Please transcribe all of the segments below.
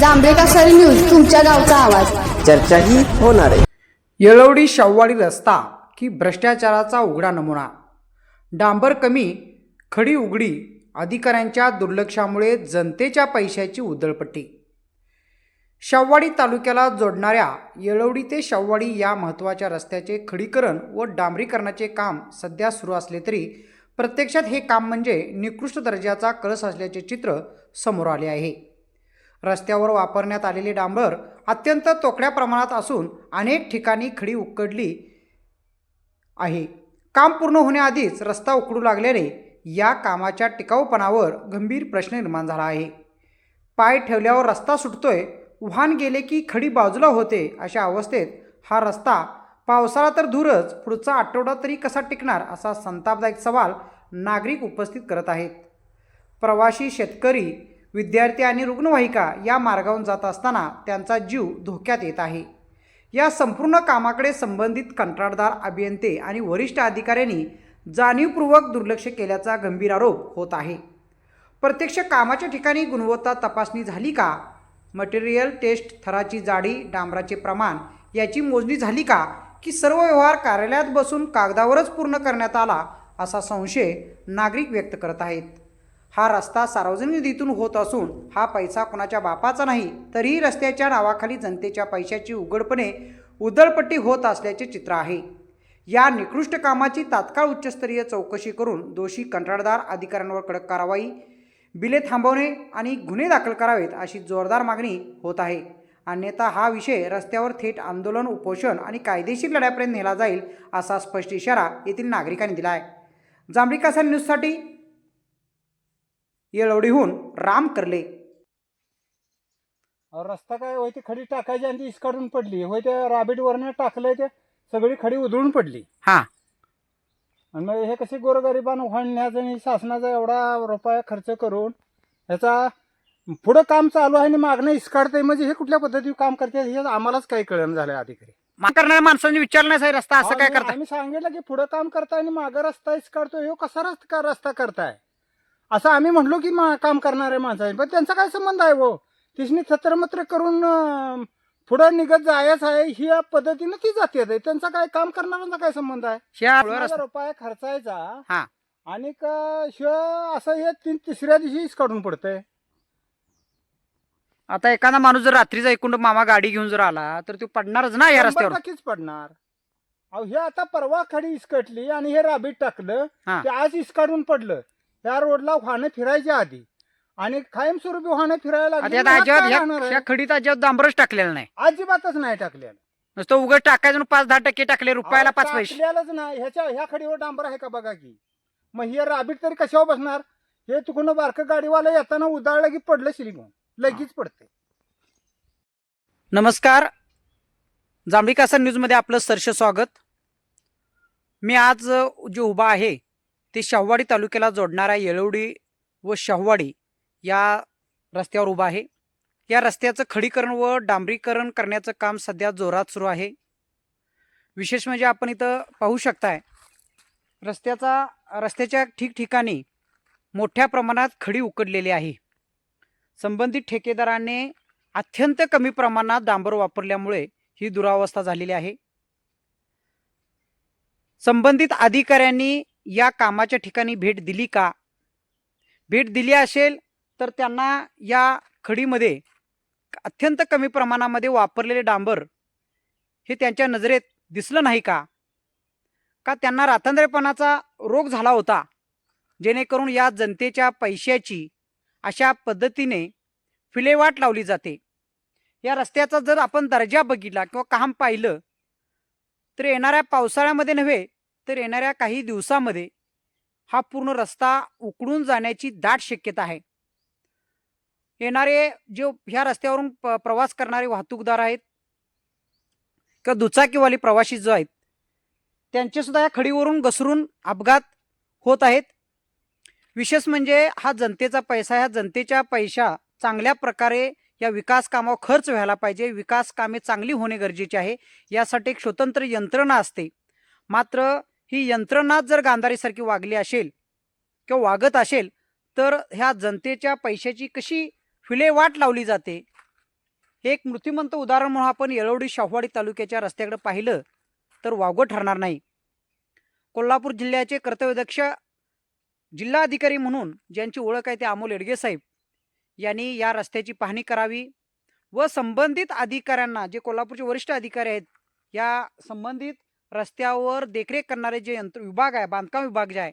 Jambhekar news, तुमच्या गावचा आवाज. चर्चाही होणार आहे. येळवडी शाहूवाडी रस्ता की भ्रष्टाचाराचा उघडा नमुना. डांबर कमी, खडी उघडी. अधिकाऱ्यांच्या दुर्लक्षामुळे जनतेच्या पैशाची उधळपट्टी. शाहूवाडी तालुक्याला जोडणाऱ्या येळवडी ते शाहूवाडी या महत्त्वाच्या रस्त्याचे खडीकरण व डांबरीकरणाचे काम सध्या सुरू असले तरी प्रत्यक्षात हे काम म्हणजे निकृष्ट दर्जाचा कळस असल्याचे चित्र समोर आले आहे. रस्त्यावर वापरण्यात आलेले डांबर अत्यंत तोकड्या प्रमाणात असून अनेक ठिकाणी खडी उकडली आहे. काम पूर्ण होण्याआधीच रस्ता उकडू लागल्याने या कामाच्या टिकाऊपणावर गंभीर प्रश्न निर्माण झाला आहे. पाय ठेवल्यावर रस्ता सुटतोय, वाहन गेले की खडी बाजूला होते. अशा अवस्थेत हा रस्ता पावसाळा तर दूरच पुढचा आठवडा तरी कसा टिकणार असा संतापदायक सवाल नागरिक उपस्थित करत आहेत. प्रवासी, शेतकरी, विद्यार्थी आणि रुग्णवाहिका या मार्गावरून जात असताना त्यांचा जीव धोक्यात येत आहे. या संपूर्ण कामाकडे संबंधित कंत्राटदार, अभियंते आणि वरिष्ठ अधिकाऱ्यांनी जाणीवपूर्वक दुर्लक्ष केल्याचा गंभीर आरोप होत आहे. प्रत्यक्ष कामाच्या ठिकाणी गुणवत्ता तपासणी झाली का? मटेरियल टेस्ट, थराची जाडी, डांबराचे प्रमाण याची मोजणी झाली का? की सर्व व्यवहार कार्यालयात बसून कागदावरच पूर्ण करण्यात आला असा संशय नागरिक व्यक्त करत आहेत. हा रस्ता सार्वजनिक निधीतून होत असून हा पैसा कोणाच्या बापाचा नाही, तरीही रस्त्याच्या नावाखाली जनतेच्या पैशाची उघडपणे उधळपट्टी होत असल्याचे चित्र आहे. या निकृष्ट कामाची तात्काळ उच्चस्तरीय चौकशी करून दोषी कंत्राटदार, अधिकाऱ्यांवर कडक कारवाई, बिले थांबवणे आणि गुन्हे दाखल करावेत अशी जोरदार मागणी होत आहे. अन्यथा हा विषय रस्त्यावर थेट आंदोलन, उपोषण आणि कायदेशीर लढ्यापर्यंत नेला जाईल असा स्पष्ट इशारा येथील नागरिकांनी दिला आहे. जांभेकर न्यूजसाठी येळवडीहून राम करले. रस्ता काय होय ते खडी टाकायची आणि ती इसकाडून पडली होय, ते राबीट वरनं टाकलंय, ते सगळी खडी उधळून पडली. हा, आणि मग हे कसे गोरगरिबांना वाहण्याचं आणि शासनाचा एवढा रुपया खर्च करून ह्याचा पुढं काम चालू आहे आणि मागणं इसकाडतंय, म्हणजे हे कुठल्या पद्धतीने काम करते हे आम्हालाच काही कळलं झालंय. अधिकारी करणाऱ्या माणसांनी विचारलं नाही रस्ता असं काय करताय? आम्ही सांगितलं की पुढं काम करताय आणि मागं रस्ता इसकाडतोय, हे कसा रस्ता करताय असं आम्ही म्हणलो की काम करणारे माणसं, पण त्यांचा काय संबंध आहे? हो, तिसनी छत्रमत्र करून पुढं निघत जायचं आहे, ही या पद्धतीनं ती जाते. त्यांचा काय काम करणाऱ्यांचा काय संबंध आहे? रुपया खर्चायचा आणि असं हे तिसऱ्या दिवशी काढून पडतंय. आता एखादा माणूस जर रात्रीचा एकूण मामा गाडी घेऊन जर आला तर तो पडणारच ना या रस्त्यावर. नक्कीच पडणार. अहो, हे आता परवा खडी इसकटली आणि हे राबीत टाकलं, ते आज इसकाडून पडलं. त्या रोडला वाहनं फिरायच्या आधी आणि कायमस्वरूपी वाहनं फिरायला लागली. खडीत अजिबात डांबरच टाकलेलं नाही, अजिबातच नाही टाकलेलं. नुसतं उघड टाकायचं 5-10 टक्के टाकले, रुपयाला 5 पैसे नाही. ह्या खडीवर डांबर आहे का बघा की. मग हे राबीट तरी कशावर बसणार? हे चुकून बारकं गाडीवाला येताना उदाळलं की पडलं शिलिंग लगेच पडते. नमस्कार, जांभेकर न्यूजमध्ये आपलं सहर्ष स्वागत. मी आज जे उभा आहे ते शाहूवाडी तालुक्याला जोडणाऱ्या येळवडी व शाहूवाडी या रस्त्यावर उभा आहे. या रस्त्याचं खडीकरण व डांबरीकरण करण्याचं काम सध्या जोरात सुरू आहे. विशेष म्हणजे आपण इथं पाहू शकताय रस्त्याच्या ठिकठिकाणी मोठ्या प्रमाणात खडी उकडलेली आहे. संबंधित ठेकेदाराने अत्यंत कमी प्रमाणात डांबर वापरल्यामुळे ही दुरावस्था झालेली आहे. संबंधित अधिकाऱ्यांनी या कामाच्या ठिकाणी भेट दिली का? भेट दिली असेल तर त्यांना या खडीमध्ये अत्यंत कमी प्रमाणामध्ये वापरलेले डांबर हे त्यांच्या नजरेत दिसलं नाही का? का त्यांना रातंद्रेपणाचा रोग झाला होता, जेणेकरून या जनतेच्या पैशाची अशा पद्धतीने विल्हेवाट लावली जाते? या रस्त्याचा जर आपण दर्जा बघितला किंवा काम पाहिलं तर येणाऱ्या पावसाळ्यामध्ये नव्हे तर येणाऱ्या काही दिवसामध्ये हा पूर्ण रस्ता उकडून जाण्याची दाट शक्यता आहे. येणारे जे ह्या रस्त्यावरून प्रवास करणारे वाहतूकदार आहेत किंवा दुचाकीवाली प्रवासी जो आहेत त्यांचे सुद्धा या खडीवरून घसरून अपघात होत आहेत. विशेष म्हणजे हा जनतेचा पैसा, ह्या जनतेच्या पैसा चांगल्या प्रकारे या विकास कामावर खर्च व्हायला पाहिजे. विकास कामे चांगली होणे गरजेचे आहे. यासाठी एक स्वतंत्र यंत्रणा असते. मात्र ही यंत्रणा जर गांधारीसारखी वागली असेल किंवा वागत असेल तर ह्या जनतेच्या पैशाची कशी विल्हेवाट लावली जाते हे एक मृत्यूमंत उदाहरण म्हणून आपण येळवडी शाहूवाडी तालुक्याच्या रस्त्याकडे पाहिलं तर वावगं ठरणार नाही. कोल्हापूर जिल्ह्याचे कर्तव्यदक्ष जिल्हाधिकारी म्हणून ज्यांची ओळख आहे ते अमोल येडगे साहेब यांनी या रस्त्याची पाहणी करावी व संबंधित अधिकाऱ्यांना, जे कोल्हापूरचे वरिष्ठ अधिकारी आहेत, या संबंधित रस्त्यावर देखरेख करणारे जे यंत्र विभाग आहे, बांधकाम विभाग जे आहे,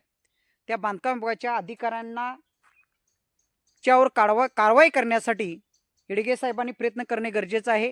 त्या बांधकाम विभागाच्या अधिकाऱ्यांना च्यावर कारवाई करण्यासाठी येडगे साहेबांनी प्रयत्न करणे गरजेचं आहे.